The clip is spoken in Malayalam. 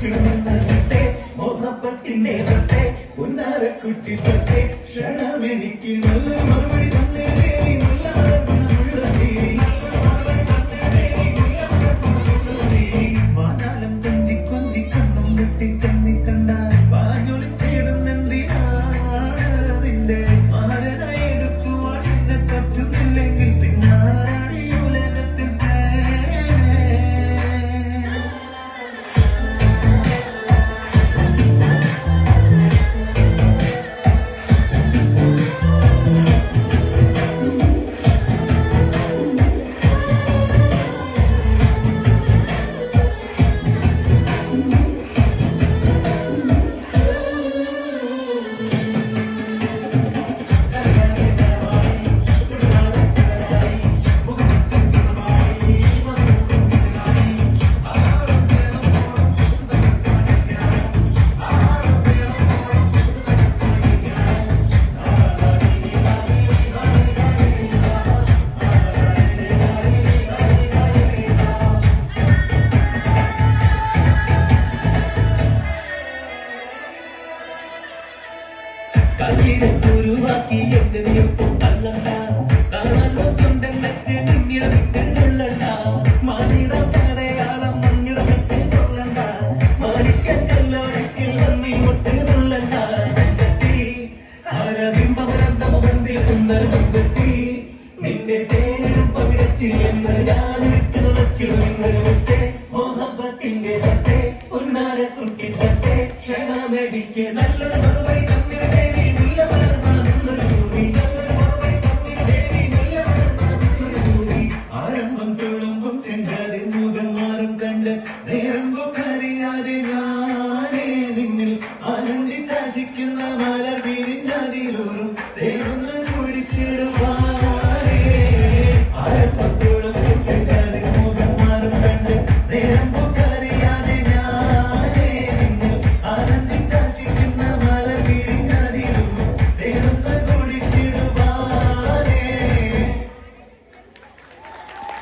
തുളച്ചിടുന്നേ മോഹപ്പത്തിന്റെ സത്തെ ഉന്നാരക്കുട്ടി തൊട്ടേ ക്ഷണമെനിക്ക് നല്ല മറുപടി തന്നേ നല്ല വാനാലം കൊഞ്ചി കൊഞ്ചി കണ്ണും വെട്ടി ചെന്നി കണ്ട വാഞ്ഞൊളിച്ചിടുന്നെന്തിനാതിന്റെ മാരനായി എടുക്കുവാൻ എന്നെ പറ്റുന്നില്ലെങ്കിൽ പിന്നാരാണ് ഈ ഉലകത്തിൽ കല്ലിരക്കുരുവാക്കി എന്തിനും തള്ളണ്ട കാണാനോ ചുണ്ടൻ വെച്ച് പിന്നിട വിട്ടുകൊള്ളണ്ട മാനിട പടയാളം മണ്ണിട വിട്ട് കൊള്ളണ്ട മാണിക്കല്ലോടത്തിൽ വന്നിങ്ങോട്ട് കൊള്ളണ്ട ചെത്തി ആരബിംബമനന്തമുഖന്തി സുന്ദര ചെത്തി നിന്റെ തേനും പവിടച്ചിൽ എന്ന് ഞാൻ വിട്ടു തുളച്ചിടുന്നൊരുത്തെ മോഹബത്തിന്റെ സത്തെ ഉന്നാരക്കുട്ടി തത്തെ ക്ഷണമെനിക്ക് നല്ലൊരു മറുപടി